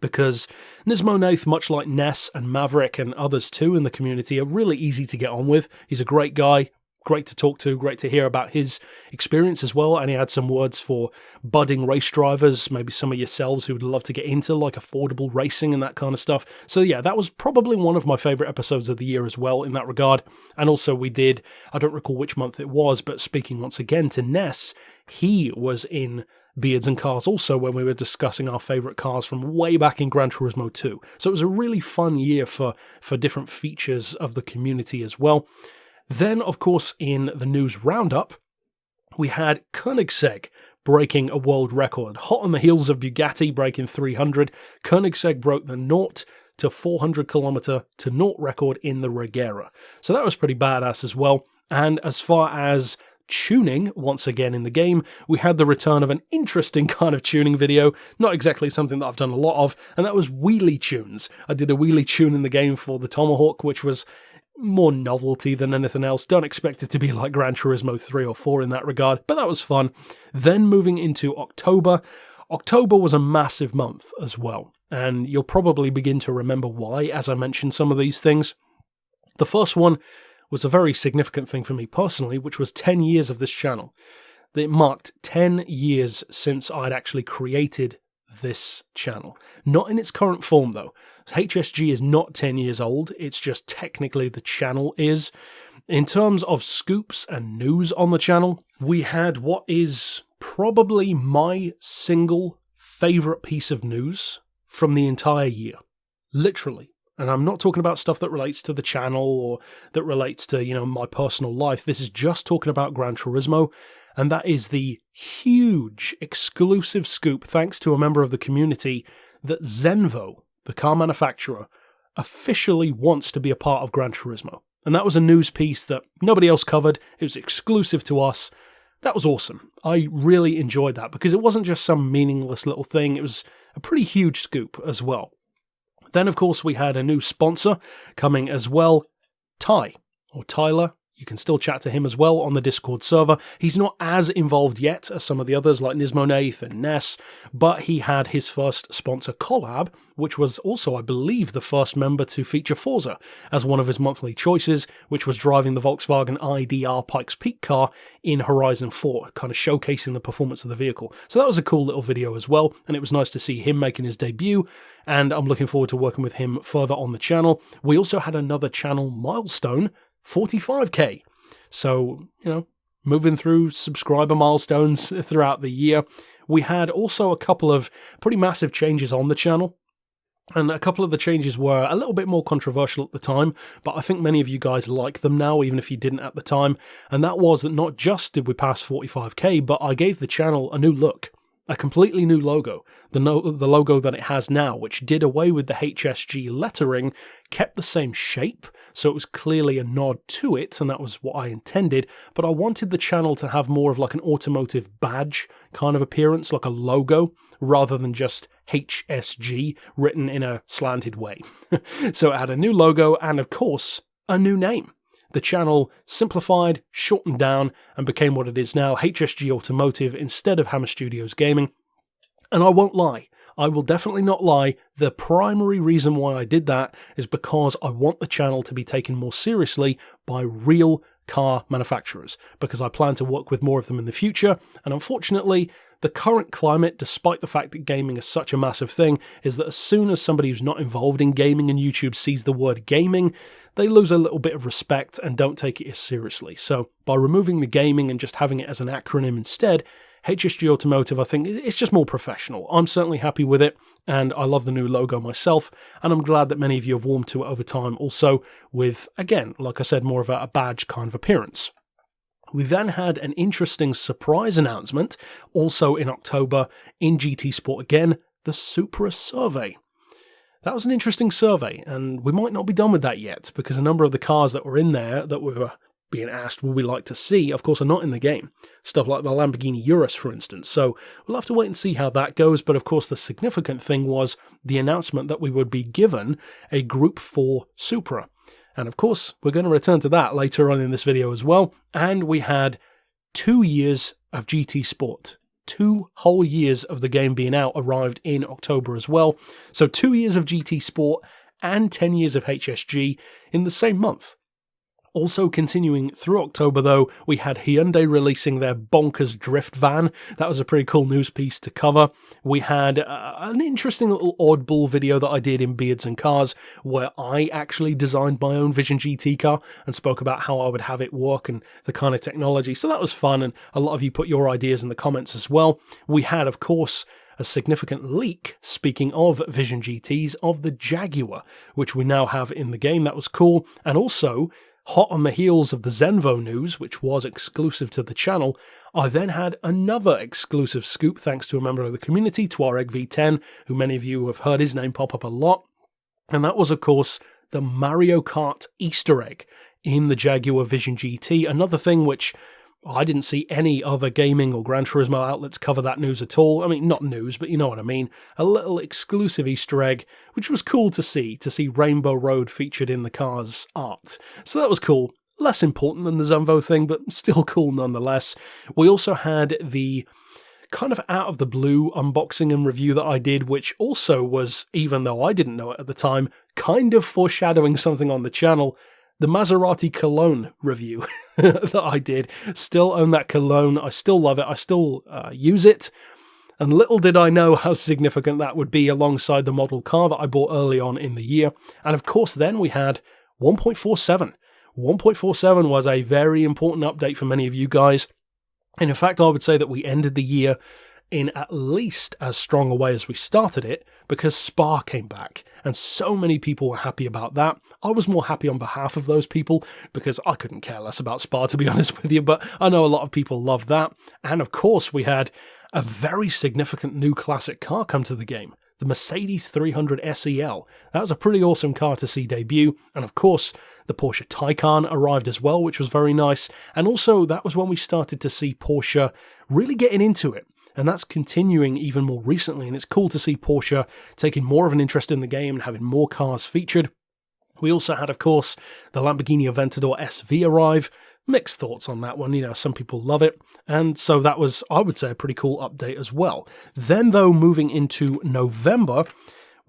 because Nismonath, much like Ness and Maverick and others too in the community, are really easy to get on with. He's a great guy. Great to talk to, great to hear about his experience as well, and he had some words for budding race drivers, maybe some of yourselves who would love to get into like affordable racing and that kind of stuff. So yeah, that was probably one of my favourite episodes of the year as well in that regard. And also we did, I don't recall which month it was, but speaking once again to Ness, he was in Beards and Cars also when we were discussing our favourite cars from way back in Gran Turismo 2. So it was a really fun year for different features of the community as well. Then, of course, in the news roundup, we had Koenigsegg breaking a world record. Hot on the heels of Bugatti breaking 300, Koenigsegg broke the 0 to 400 kilometre to 0 record in the Regera. So that was pretty badass as well. And as far as tuning, once again in the game, we had the return of an interesting kind of tuning video, not exactly something that I've done a lot of, and that was wheelie tunes. I did a wheelie tune in the game for the Tomahawk, which was more novelty than anything else. Don't expect it to be like Gran Turismo 3 or 4 in that regard, but that was fun. Then moving into October. October was a massive month as well, and you'll probably begin to remember why as I mention some of these things. The first one was a very significant thing for me personally, which was 10 years of this channel. It marked 10 years since I'd actually created this channel. Not in its current form though. HSG is not 10 years old, it's just technically the channel is. In terms of scoops and news on the channel, we had what is probably my single favourite piece of news from the entire year. Literally. And I'm not talking about stuff that relates to the channel or that relates to, my personal life. This is just talking about Gran Turismo. And that is the huge exclusive scoop, thanks to a member of the community, that Zenvo, the car manufacturer, officially wants to be a part of Gran Turismo. And that was a news piece that nobody else covered. It was exclusive to us. That was awesome. I really enjoyed that because it wasn't just some meaningless little thing. It was a pretty huge scoop as well. Then, of course, we had a new sponsor coming as well, Ty, or Tyler. You can still chat to him as well on the Discord server. He's not as involved yet as some of the others like Nismonath and Ness, but he had his first sponsor collab, which was also, I believe, the first member to feature Forza as one of his monthly choices, which was driving the Volkswagen IDR Pikes Peak car in Horizon 4, kind of showcasing the performance of the vehicle. So that was a cool little video as well, and it was nice to see him making his debut, and I'm looking forward to working with him further on the channel. We also had another channel milestone, 45k. So, moving through subscriber milestones throughout the year. We had also a couple of pretty massive changes on the channel. And a couple of the changes were a little bit more controversial at the time, but I think many of you guys like them now, even if you didn't at the time. And that was that not just did we pass 45k, but I gave the channel a new look. A completely new logo. The logo that it has now, which did away with the HSG lettering, kept the same shape, so it was clearly a nod to it, and that was what I intended, but I wanted the channel to have more of like an automotive badge kind of appearance, like a logo, rather than just HSG written in a slanted way. So it had a new logo, and of course, a new name. The channel simplified, shortened down, and became what it is now, HSG Automotive instead of Hammer Studios Gaming. And I won't lie, I will definitely not lie, the primary reason why I did that is because I want the channel to be taken more seriously by real car manufacturers, because I plan to work with more of them in the future, and unfortunately, the current climate, despite the fact that gaming is such a massive thing, is that as soon as somebody who's not involved in gaming and YouTube sees the word gaming, they lose a little bit of respect and don't take it as seriously. So by removing the gaming and just having it as an acronym instead, HSG Automotive, I think it's just more professional. I'm certainly happy with it, and I love the new logo myself, and I'm glad that many of you have warmed to it over time also with, again, like I said, more of a badge kind of appearance. We then had an interesting surprise announcement, also in October, in GT Sport again, the Supra survey. That was an interesting survey, and we might not be done with that yet, because a number of the cars that were in there that were being asked would we like to see, of course, are not in the game. Stuff like the Lamborghini Urus, for instance. So we'll have to wait and see how that goes, but of course the significant thing was the announcement that we would be given a Group 4 Supra. And of course, we're going to return to that later on in this video as well. And we had 2 years of GT Sport. 2 whole years of the game being out arrived in October as well. So 2 years of GT Sport and 10 years of HSG in the same month. Also continuing through October though, we had Hyundai releasing their bonkers drift van. That was a pretty cool news piece to cover. We had an interesting little oddball video that I did in Beards and Cars where I actually designed my own Vision GT car and spoke about how I would have it work and the kind of technology. So that was fun, and a lot of you put your ideas in the comments as well. We had, of course, a significant leak, speaking of Vision GTs, of the Jaguar, which we now have in the game. That was cool. And also, hot on the heels of the Zenvo news, which was exclusive to the channel, I then had another exclusive scoop thanks to a member of the community, Tuareg V10, who many of you have heard his name pop up a lot. And that was, of course, the Mario Kart Easter egg in the Jaguar Vision GT. Another thing which I didn't see any other gaming or Gran Turismo outlets cover that news at all. I mean, not news, but you know what I mean. A little exclusive Easter egg, which was cool to see Rainbow Road featured in the car's art. So that was cool. Less important than the Zenvo thing, but still cool nonetheless. We also had the kind of out of the blue unboxing and review that I did, which also was, even though I didn't know it at the time, kind of foreshadowing something on the channel. The Maserati Cologne review that I did. Still own that Cologne. I still love it. I still use it. And little did I know how significant that would be alongside the model car that I bought early on in the year. And of course, then we had 1.47. 1.47 was a very important update for many of you guys. And in fact, I would say that we ended the year in at least as strong a way as we started it, because Spa came back, and so many people were happy about that. I was more happy on behalf of those people, because I couldn't care less about Spa, to be honest with you, but I know a lot of people love that. And of course, we had a very significant new classic car come to the game, the Mercedes 300 SEL. That was a pretty awesome car to see debut, and of course, the Porsche Taycan arrived as well, which was very nice, and also that was when we started to see Porsche really getting into it. And that's continuing even more recently, and it's cool to see Porsche taking more of an interest in the game and having more cars featured. We also had, of course, the Lamborghini Aventador SV arrive, mixed thoughts on that one. You know, some people love it, and so that was, I would say, a pretty cool update as well. Then, though, moving into November,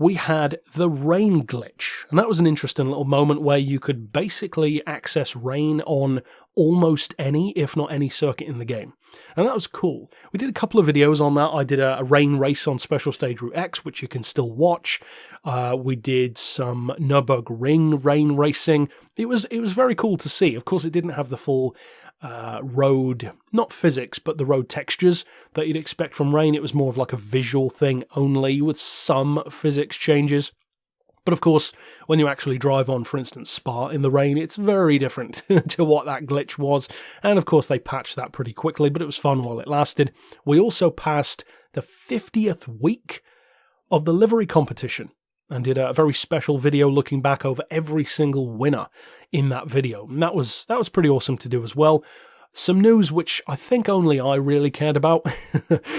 we had the rain glitch, and that was an interesting little moment where you could basically access rain on almost any, if not any, circuit in the game, and that was cool. We did a couple of videos on that. I did a rain race on Special Stage Route X, which you can still watch. We did some Nürburgring rain racing. It was very cool to see. Of course, it didn't have the full road, not physics, but the road textures that you'd expect from rain. It was more of like a visual thing only, with some physics changes. But of course, when you actually drive on, for instance, Spa in the rain, it's very different to what that glitch was. And of course, they patched that pretty quickly, but it was fun while it lasted. We also passed the 50th week of the livery competition and did a very special video looking back over every single winner in that video. And that was pretty awesome to do as well. Some news which I think only I really cared about,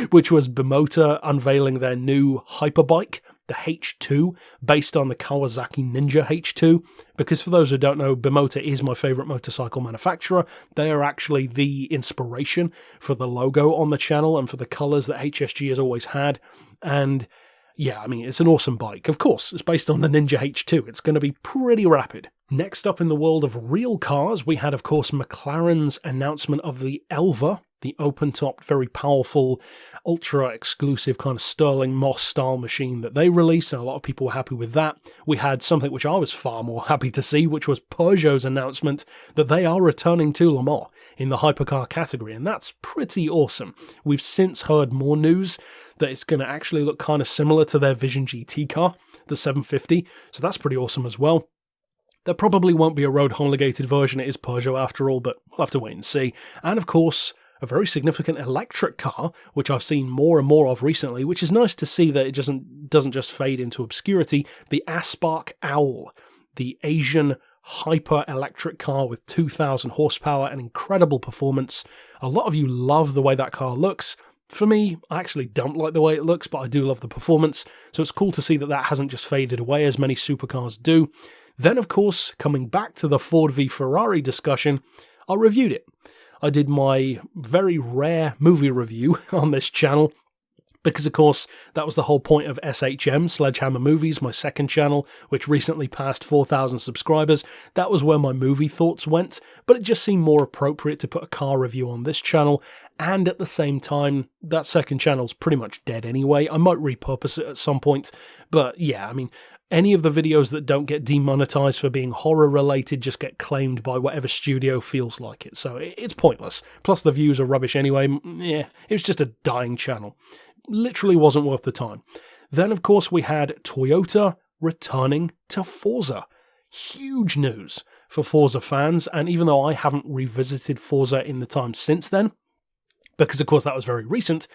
which was Bimota unveiling their new hyperbike, the H2, based on the Kawasaki Ninja H2. Because for those who don't know, Bimota is my favourite motorcycle manufacturer. They are actually the inspiration for the logo on the channel and for the colours that HSG has always had. And yeah, I mean, it's an awesome bike. Of course, it's based on the Ninja H2. It's going to be pretty rapid. Next up in the world of real cars, we had, of course, McLaren's announcement of the Elva, the open-topped, very powerful, ultra-exclusive kind of Sterling Moss-style machine that they released, and a lot of people were happy with that. We had something which I was far more happy to see, which was Peugeot's announcement that they are returning to Le Mans in the hypercar category, and that's pretty awesome. We've since heard more news that it's going to actually look kind of similar to their Vision GT car, the 750, so that's pretty awesome as well. There probably won't be a road homologated version, it is Peugeot after all, but we'll have to wait and see. And of course, a very significant electric car, which I've seen more and more of recently, which is nice to see that it doesn't just fade into obscurity. The Aspark Owl, the Asian hyper electric car with 2,000 horsepower and incredible performance. A lot of you love the way that car looks. For me, I actually don't like the way it looks, but I do love the performance, so it's cool to see that hasn't just faded away as many supercars do. Then, of course, coming back to the Ford v Ferrari discussion, I reviewed it. I did my very rare movie review on this channel, because, of course, that was the whole point of SHM, Sledgehammer Movies, my second channel, which recently passed 4,000 subscribers. That was where my movie thoughts went, but it just seemed more appropriate to put a car review on this channel, and at the same time, that second channel's pretty much dead anyway. I might repurpose it at some point, but yeah, I mean, any of the videos that don't get demonetized for being horror-related just get claimed by whatever studio feels like it, so it's pointless. Plus, the views are rubbish anyway. Yeah, it was just a dying channel. Literally wasn't worth the time. Then, of course, we had Toyota returning to Forza. Huge news for Forza fans, and even though I haven't revisited Forza in the time since then, because, of course, that was very recent,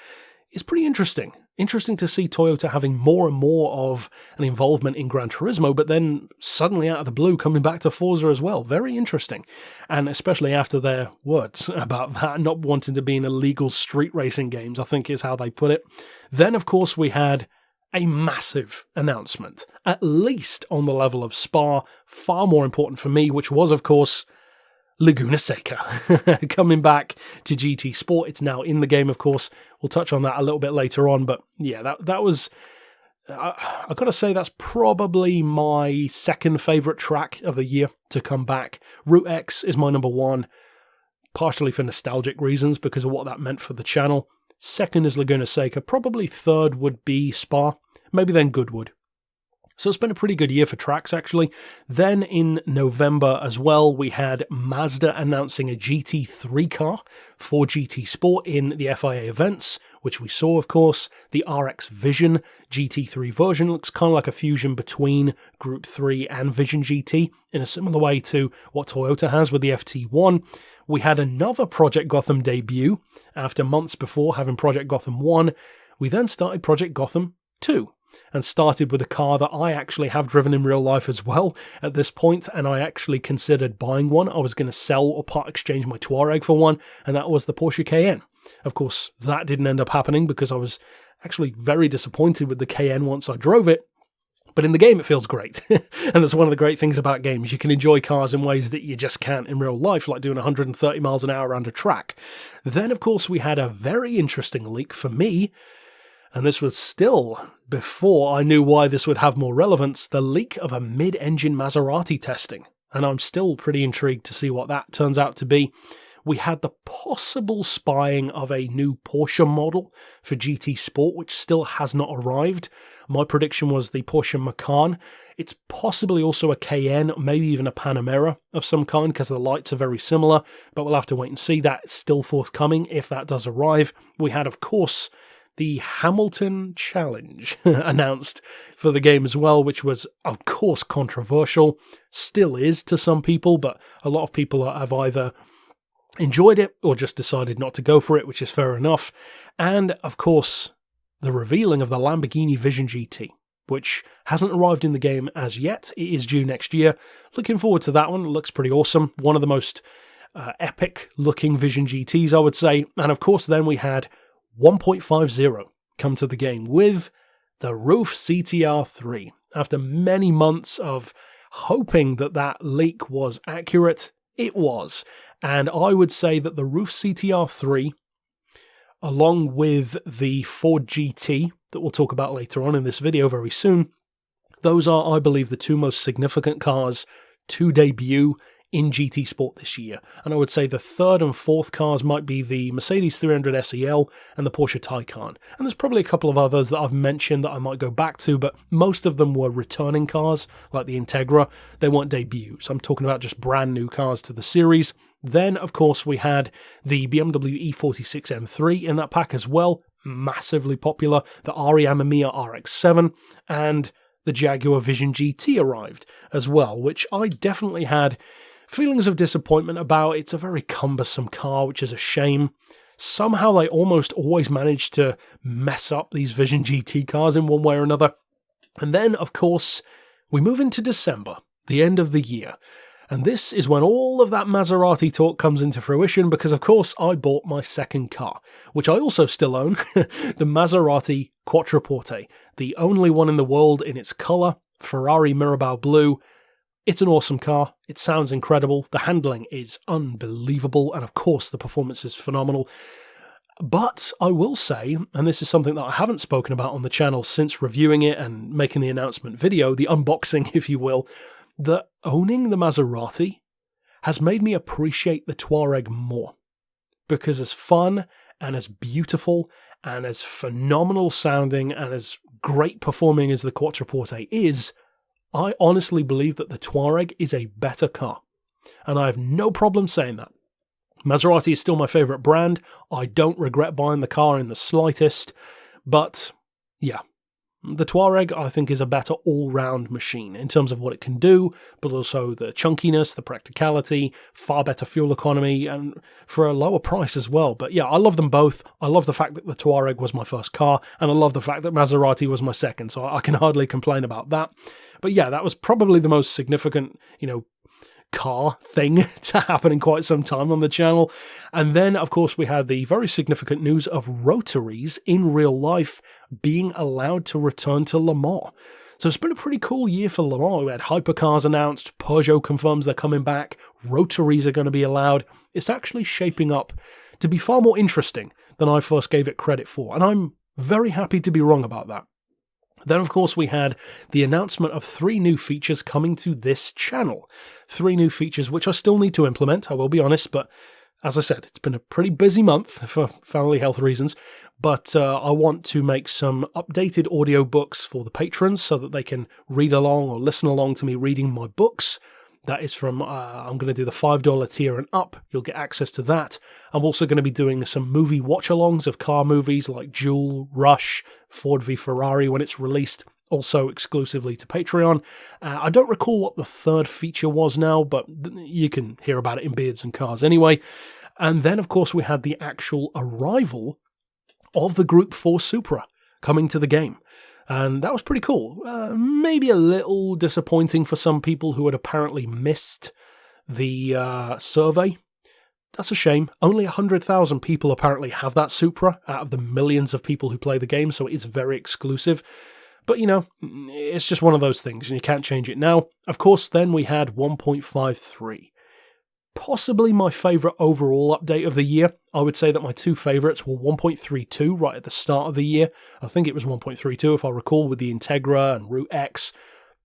it's pretty interesting. Interesting to see Toyota having more and more of an involvement in Gran Turismo, but then suddenly out of the blue coming back to Forza as well. Very interesting. And especially after their words about that, not wanting to be in illegal street racing games, I think is how they put it. Then, of course, we had a massive announcement, at least on the level of Spa, far more important for me, which was, of course, Laguna Seca coming back to GT Sport. It's now in the game, of course. We'll touch on that a little bit later on, but yeah, that was, I've got to say, that's probably my second favourite track of the year to come back. Route X is my number one, partially for nostalgic reasons because of what that meant for the channel. Second is Laguna Seca. Probably third would be Spa, maybe then Goodwood. So it's been a pretty good year for tracks, actually. Then in November as well, we had Mazda announcing a GT3 car for GT Sport in the FIA events, which we saw, of course. The RX Vision GT3 version looks kind of like a fusion between Group 3 and Vision GT in a similar way to what Toyota has with the FT1. We had another Project Gotham debut after months before having Project Gotham 1. We then started Project Gotham 2. And started with a car that I actually have driven in real life as well at this point, and I actually considered buying one. I was going to sell or part exchange my Touareg for one, and that was the Porsche Cayenne. Of course, that didn't end up happening because I was actually very disappointed with the Cayenne once I drove it. But in the game, it feels great. And that's one of the great things about games. You can enjoy cars in ways that you just can't in real life, like doing 130 miles an hour around a track. Then, of course, we had a very interesting leak for me, and this was still before I knew why this would have more relevance, the leak of a mid-engine Maserati testing. And I'm still pretty intrigued to see what that turns out to be. We had the possible spying of a new Porsche model for GT Sport, which still has not arrived. My prediction was the Porsche Macan. It's possibly also a Cayenne, maybe even a Panamera of some kind, because the lights are very similar, but we'll have to wait and see. That's still forthcoming if that does arrive. We had, of course, the Hamilton Challenge announced for the game as well, which was, of course, controversial. Still is to some people, but a lot of people have either enjoyed it or just decided not to go for it, which is fair enough. And, of course, the revealing of the Lamborghini Vision GT, which hasn't arrived in the game as yet. It is due next year. Looking forward to that one. It looks pretty awesome. One of the most epic-looking Vision GTs, I would say. And, of course, then we had 1.50 come to the game with the Roof CTR 3. After many months of hoping that that leak was accurate, it was. And I would say that the Roof CTR 3, along with the Ford GT that we'll talk about later on in this video very soon, those are, I believe, the two most significant cars to debut in GT Sport this year. And I would say the third and fourth cars might be the Mercedes 300 SEL and the Porsche Taycan. And there's probably a couple of others that I've mentioned that I might go back to, but most of them were returning cars, like the Integra. They weren't debuts. I'm talking about just brand new cars to the series. Then, of course, we had the BMW E46 M3 in that pack as well, massively popular. The Ari Amamiya RX-7 and the Jaguar Vision GT arrived as well, which I definitely had feelings of disappointment about. It's a very cumbersome car, which is a shame. Somehow they almost always manage to mess up these Vision GT cars in one way or another. And then, of course, we move into December, the end of the year. And this is when all of that Maserati talk comes into fruition because, of course, I bought my second car, which I also still own, the Maserati Quattroporte, the only one in the world in its colour, Ferrari Mirabelle Blue. It's an awesome car. It sounds incredible. The handling is unbelievable. And, of course, the performance is phenomenal. But I will say, and this is something that I haven't spoken about on the channel since reviewing it and making the announcement video, the unboxing, if you will, that owning the Maserati has made me appreciate the Touareg more. Because as fun and as beautiful and as phenomenal sounding and as great performing as the Quattroporte is, I honestly believe that the Touareg is a better car. And I have no problem saying that. Maserati is still my favourite brand. I don't regret buying the car in the slightest. But, yeah. The Touareg, I think, is a better all-round machine in terms of what it can do, but also the chunkiness, the practicality, far better fuel economy, and for a lower price as well. But yeah, I love them both. I love the fact that the Touareg was my first car, and I love the fact that Maserati was my second, so I can hardly complain about that. But yeah, that was probably the most significant, car thing to happen in quite some time on the channel. And then, of course, we had the very significant news of rotaries in real life being allowed to return to Le Mans. So it's been a pretty cool year for Le Mans. We had hypercars announced, Peugeot confirms they're coming back, rotaries are going to be allowed. It's actually shaping up to be far more interesting than I first gave it credit for, and I'm very happy to be wrong about that. Then, of course, we had the announcement of 3 new features coming to this channel. 3 new features which I still need to implement, I will be honest, but as I said, it's been a pretty busy month for family health reasons, but I want to make some updated audiobooks for the patrons so that they can read along or listen along to me reading my books. That is from, I'm going to do the $5 tier and up. You'll get access to that. I'm also going to be doing some movie watch-alongs of car movies like Duel, Rush, Ford v Ferrari when it's released, also exclusively to Patreon. I don't recall what the third feature was now, but you can hear about it in Beards and Cars anyway. And then, of course, we had the actual arrival of the Group 4 Supra coming to the game. And that was pretty cool. Maybe a little disappointing for some people who had apparently missed the survey. That's a shame. Only 100,000 people apparently have that Supra out of the millions of people who play the game, so it is very exclusive. But, it's just one of those things, and you can't change it now. Of course, then we had 1.53. Possibly my favourite overall update of the year. I would say that my two favourites were 1.32 right at the start of the year. I think it was 1.32 if I recall, with the Integra and Route X.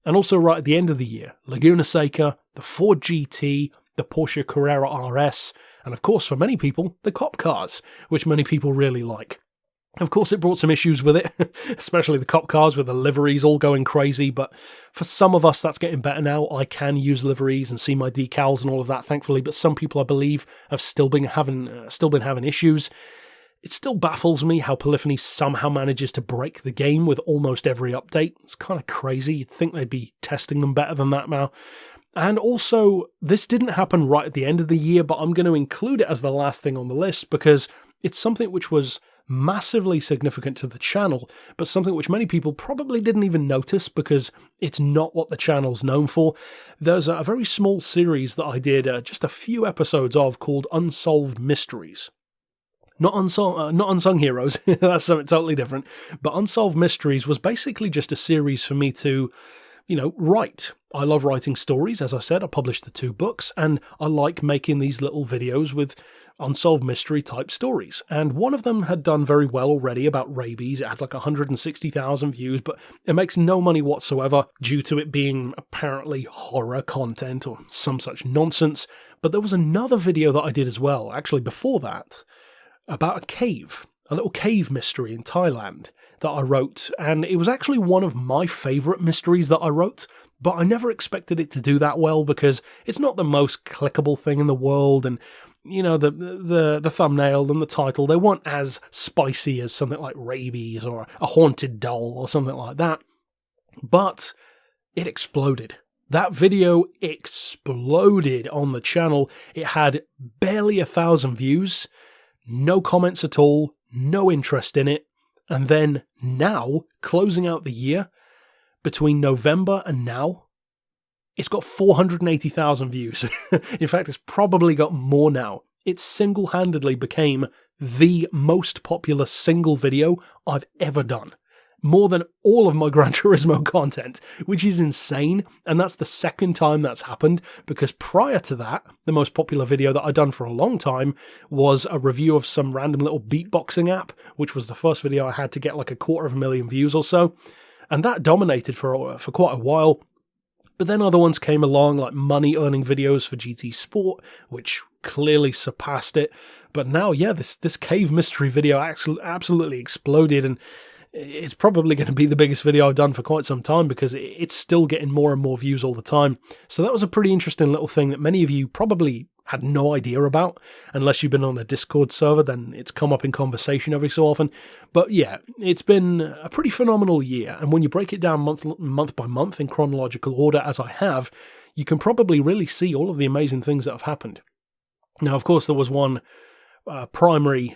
And also right at the end of the year, Laguna Seca, the Ford GT, the Porsche Carrera RS, and of course for many people, the cop cars, which many people really like. Of course, it brought some issues with it, especially the cop cars with the liveries all going crazy, but for some of us, that's getting better now. I can use liveries and see my decals and all of that, thankfully, but some people, I believe, have still been having issues. It still baffles me how Polyphony somehow manages to break the game with almost every update. It's kind of crazy. You'd think they'd be testing them better than that now. And also, this didn't happen right at the end of the year, but I'm going to include it as the last thing on the list because it's something which was massively significant to the channel, but something which many people probably didn't even notice because it's not what the channel's known for. There's a very small series that I did just a few episodes of called Unsolved Mysteries. Not Unsung Heroes, that's something totally different, but Unsolved Mysteries was basically just a series for me to, write. I love writing stories, as I said. I published the 2 books, and I like making these little videos with unsolved mystery type stories. And one of them had done very well already about rabies. It had like 160,000 views, but it makes no money whatsoever due to it being apparently horror content or some such nonsense. But there was another video that I did as well, actually before that, about a little cave mystery in Thailand that I wrote. And it was actually one of my favourite mysteries that I wrote, but I never expected it to do that well because it's not the most clickable thing in the world, and the thumbnail and the title, they weren't as spicy as something like rabies or a haunted doll or something like that. But it exploded. That video exploded on the channel. It had barely 1,000 views, no comments at all, no interest in it. And then now, closing out the year, between November and now, it's got 480,000 views. In fact, it's probably got more now. It single-handedly became the most popular single video I've ever done. More than all of my Gran Turismo content, which is insane. And that's the second time that's happened, because prior to that, the most popular video that I'd done for a long time was a review of some random little beatboxing app, which was the first video I had to get like 250,000 views or so. And that dominated for quite a while. But then other ones came along, like money-earning videos for GT Sport, which clearly surpassed it. But now, yeah, this cave mystery video absolutely exploded, and it's probably going to be the biggest video I've done for quite some time because it's still getting more and more views all the time. So that was a pretty interesting little thing that many of you probably had no idea about. Unless you've been on the Discord server, then it's come up in conversation every so often. But yeah, it's been a pretty phenomenal year. And when you break it down month by month in chronological order, as I have, you can probably really see all of the amazing things that have happened. Now, of course, there was one the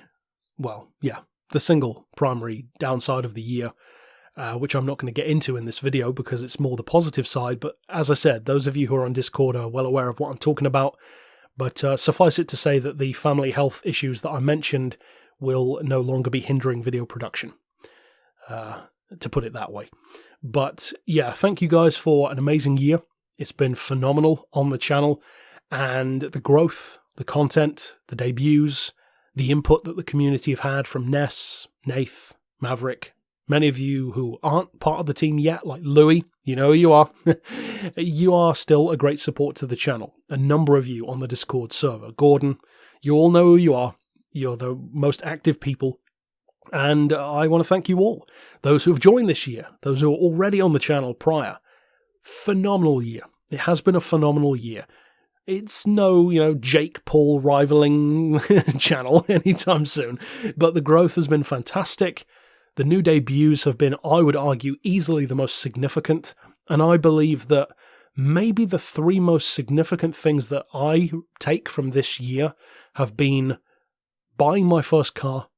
single primary downside of the year, which I'm not going to get into in this video because it's more the positive side. But as I said, those of you who are on Discord are well aware of what I'm talking about. But suffice it to say that the family health issues that I mentioned will no longer be hindering video production, to put it that way. But yeah, thank you guys for an amazing year. It's been phenomenal on the channel, and the growth, the content, the debuts, the input that the community have had from Ness, Nath, Maverick, many of you who aren't part of the team yet, like Louis, you know who you are. You are still a great support to the channel. A number of you on the Discord server. Gordon, you all know who you are. You're the most active people. And I want to thank you all. Those who have joined this year, those who are already on the channel prior. Phenomenal year. It has been a phenomenal year. It's no, Jake Paul rivaling channel anytime soon. But the growth has been fantastic. The new debuts have been, I would argue, easily the most significant. And I believe that maybe the 3 most significant things that I take from this year have been buying my first car,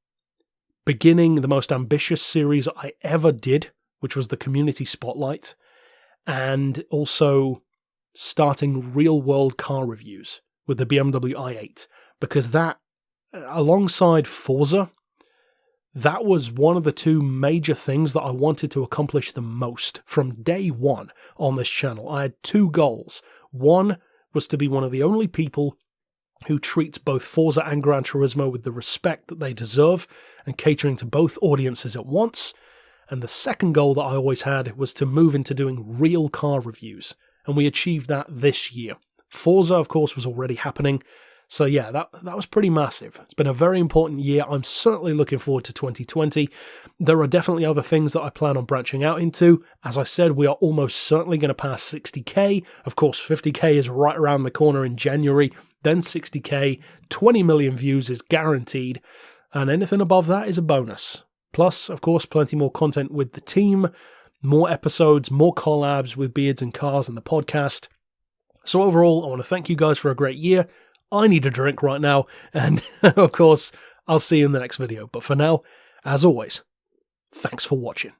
beginning the most ambitious series I ever did, which was the Community Spotlight, and also starting real-world car reviews with the BMW i8, because that, alongside Forza, that was one of the two major things that I wanted to accomplish the most from day one on this channel. I had two goals. One was to be one of the only people who treats both Forza and Gran Turismo with the respect that they deserve and catering to both audiences at once. And the second goal that I always had was to move into doing real car reviews. And we achieved that this year. Forza, of course, was already happening. So yeah, that was pretty massive. It's been a very important year. I'm certainly looking forward to 2020. There are definitely other things that I plan on branching out into. As I said, we are almost certainly going to pass 60k. Of course, 50k is right around the corner in January. Then 60k, 20 million views is guaranteed. And anything above that is a bonus. Plus, of course, plenty more content with the team, more episodes, more collabs with Beards and Cars and the podcast. So overall, I want to thank you guys for a great year. I need a drink right now, and of course, I'll see you in the next video. But for now, as always, thanks for watching.